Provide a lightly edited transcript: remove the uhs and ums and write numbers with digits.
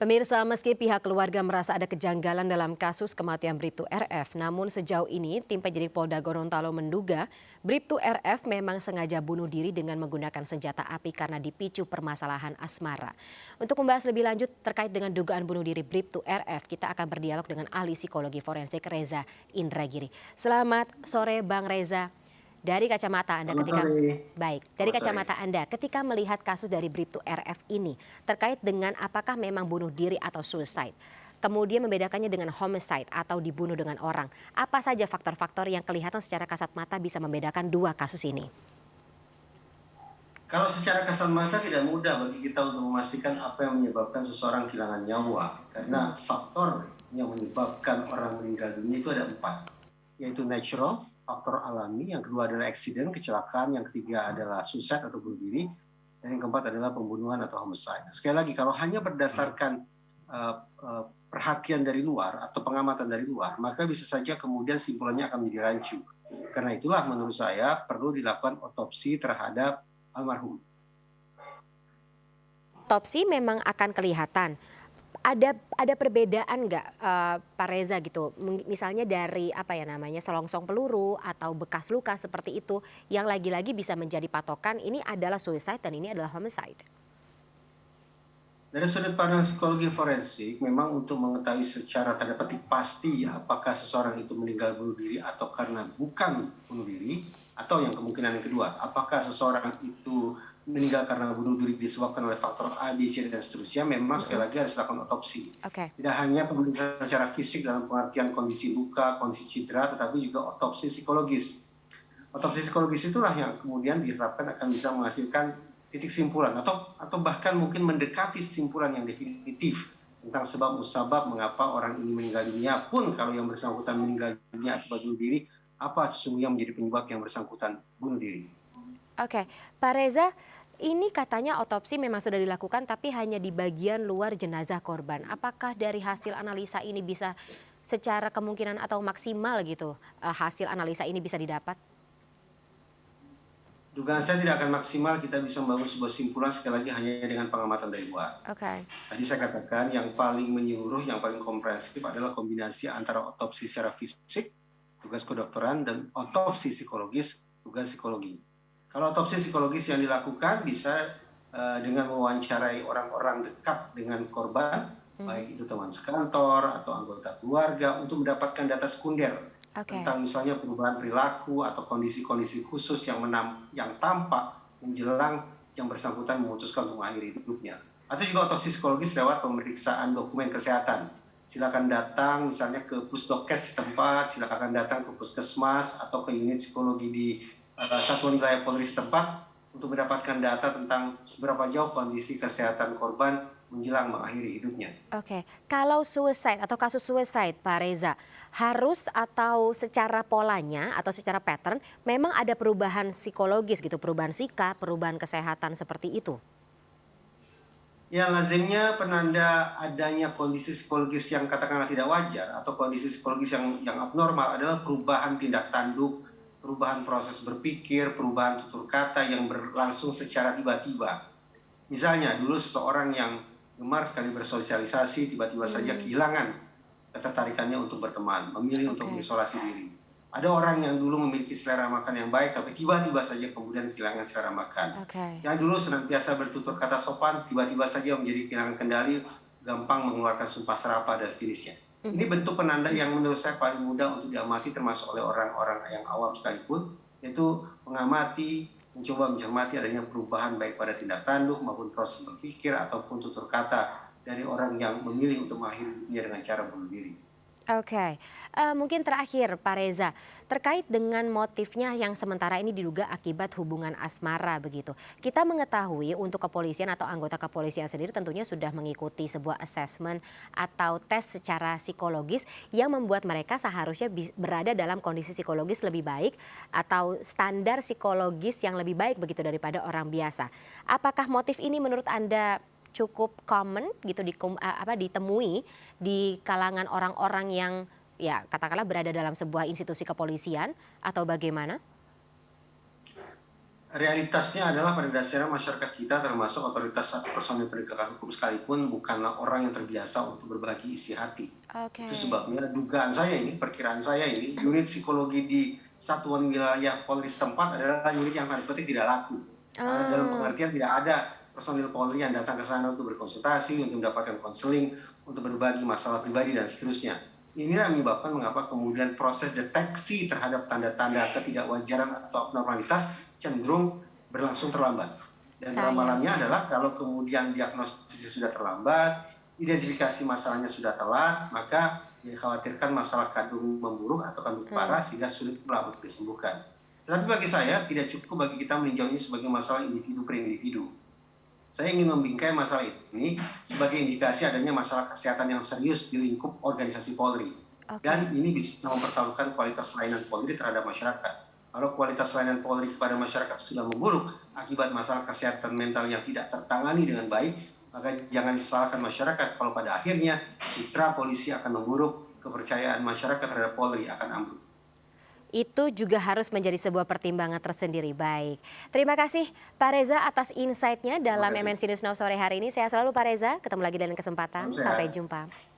Pemirsa, meski pihak keluarga merasa ada kejanggalan dalam kasus kematian Bribtu RF, namun sejauh ini tim penyidik Polda Gorontalo menduga Bribtu RF memang sengaja bunuh diri dengan menggunakan senjata api karena dipicu permasalahan asmara. Untuk membahas lebih lanjut terkait dengan dugaan bunuh diri Bribtu RF, kita akan berdialog dengan ahli psikologi forensik Reza Indragiri. Selamat sore Bang Reza. Dari kacamata Anda ketika melihat kasus dari Bribtu RF ini terkait dengan apakah memang bunuh diri atau suicide, kemudian membedakannya dengan homicide atau dibunuh dengan orang, apa saja faktor-faktor yang kelihatan secara kasat mata bisa membedakan dua kasus ini? Kalau secara kasat mata tidak mudah bagi kita untuk memastikan apa yang menyebabkan seseorang kehilangan nyawa, karena faktor yang menyebabkan orang meninggal dunia itu ada 4, yaitu natural, faktor alami, yang kedua adalah accident, kecelakaan, yang ketiga adalah suicide atau bunuh diri, dan yang keempat adalah pembunuhan atau homicide. Sekali lagi, kalau hanya berdasarkan perhatian dari luar atau pengamatan dari luar, maka bisa saja kemudian simpulannya akan menjadi rancu. Karena itulah menurut saya perlu dilakukan otopsi terhadap almarhum. Otopsi memang akan kelihatan. Ada perbedaan nggak Pak Reza gitu, misalnya dari selongsong peluru atau bekas luka seperti itu yang lagi-lagi bisa menjadi patokan ini adalah suicide dan ini adalah homicide? Dari sudut pandang psikologi forensik, memang untuk mengetahui secara tanda petik pasti apakah seseorang itu meninggal bunuh diri atau karena bukan bunuh diri, atau yang kemungkinan yang kedua, apakah seseorang itu meninggal karena bunuh diri disebabkan oleh faktor A, B, C, dan seterusnya, memang sekali lagi harus dilakukan otopsi. Tidak hanya pemeriksaan secara fisik dalam pengertian kondisi luka, kondisi cedera, tetapi juga otopsi psikologis. Otopsi psikologis itulah yang kemudian diharapkan akan bisa menghasilkan titik simpulan atau bahkan mungkin mendekati simpulan yang definitif tentang sebab musabab mengapa orang ini meninggal dunia, pun kalau yang bersangkutan meninggal dunia akibat bunuh diri, apa sesungguhnya menjadi penyebab yang bersangkutan bunuh diri. Oke, Pak Reza, ini katanya otopsi memang sudah dilakukan tapi hanya di bagian luar jenazah korban. Apakah dari hasil analisa ini bisa secara kemungkinan atau maksimal gitu hasil analisa ini bisa didapat? Dugaan saya tidak akan maksimal kita bisa membangun sebuah simpulan sekali lagi hanya dengan pengamatan dari luar. Tadi saya katakan yang paling menyeluruh, yang paling komprehensif adalah kombinasi antara otopsi secara fisik, tugas kedokteran, dan otopsi psikologis, tugas psikologi. Kalau otopsi psikologis yang dilakukan bisa dengan mewawancarai orang-orang dekat dengan korban, baik itu teman sekantor atau anggota keluarga, untuk mendapatkan data sekunder tentang misalnya perubahan perilaku atau kondisi-kondisi khusus yang tampak menjelang yang bersangkutan memutuskan untuk mengakhiri hidupnya. Atau juga otopsi psikologis lewat pemeriksaan dokumen kesehatan. Silakan datang misalnya ke pusdokes setempat, silakan datang ke puskesmas atau ke unit psikologi di satuan wilayah Polri setempat untuk mendapatkan data tentang seberapa jauh kondisi kesehatan korban menjelang mengakhiri hidupnya. Kalau suicide atau kasus suicide Pak Reza, harus atau secara polanya atau secara pattern memang ada perubahan psikologis gitu, perubahan sikap, perubahan kesehatan seperti itu? Ya, lazimnya penanda adanya kondisi psikologis yang katakanlah tidak wajar atau kondisi psikologis yang abnormal adalah perubahan tindak tanduk, perubahan proses berpikir, perubahan tutur kata yang berlangsung secara tiba-tiba. Misalnya dulu seseorang yang gemar sekali bersosialisasi tiba-tiba saja kehilangan ketertarikannya untuk berteman, memilih untuk mengisolasi diri. Ada orang yang dulu memiliki selera makan yang baik tapi tiba-tiba saja kemudian kehilangan selera makan. Yang dulu senantiasa bertutur kata sopan tiba-tiba saja menjadi kehilangan kendali, gampang mengeluarkan sumpah serapah dan sejenisnya. Ini bentuk penanda yang menurut saya paling mudah untuk diamati termasuk oleh orang-orang yang awam sekalipun, yaitu mengamati, mencoba mencermati adanya perubahan baik pada tindak tanduk maupun proses berpikir ataupun tutur kata dari orang yang memilih untuk mengakhiri hidupnya dengan cara bunuh diri. Mungkin terakhir Pak Reza, terkait dengan motifnya yang sementara ini diduga akibat hubungan asmara begitu. Kita mengetahui untuk kepolisian atau anggota kepolisian sendiri tentunya sudah mengikuti sebuah assessment atau tes secara psikologis yang membuat mereka seharusnya berada dalam kondisi psikologis lebih baik atau standar psikologis yang lebih baik begitu daripada orang biasa. Apakah motif ini menurut Anda cukup common gitu ditemui di kalangan orang-orang yang ya katakanlah berada dalam sebuah institusi kepolisian atau bagaimana? Realitasnya adalah pada dasarnya masyarakat kita termasuk otoritas atau personil penegakan hukum sekalipun bukanlah orang yang terbiasa untuk berbagi isi hati. Itu sebabnya dugaan saya ini, perkiraan saya ini, unit psikologi di satuan wilayah Polri setempat adalah unit yang tanda petik tidak laku. Dalam pengertian tidak ada personil Polri yang datang ke sana untuk berkonsultasi, untuk mendapatkan konseling, untuk berbagi masalah pribadi dan seterusnya. Inilah yang menyebabkan mengapa kemudian proses deteksi terhadap tanda-tanda ketidakwajaran atau abnormalitas cenderung berlangsung terlambat. Dan ramalannya adalah kalau kemudian diagnosisnya sudah terlambat, identifikasi masalahnya sudah telat, maka dikhawatirkan masalah kandung memburuk atau kandung parah sehingga sulit pula untuk disembuhkan. Tetapi bagi saya tidak cukup bagi kita meninjau ini sebagai masalah individu per individu. Saya ingin membingkai masalah ini sebagai indikasi adanya masalah kesehatan yang serius di lingkup organisasi Polri. Dan ini bisa mempertaruhkan kualitas layanan Polri terhadap masyarakat. Kalau kualitas layanan Polri kepada masyarakat sudah memburuk akibat masalah kesehatan mental yang tidak tertangani dengan baik, maka jangan disalahkan masyarakat kalau pada akhirnya citra polisi akan memburuk, kepercayaan masyarakat terhadap Polri akan ambruk. Itu juga harus menjadi sebuah pertimbangan tersendiri. Baik, terima kasih Pak Reza atas insight-nya dalam MNC News Now sore hari ini. Sehat selalu Pak Reza, ketemu lagi dalam kesempatan. Sampai jumpa.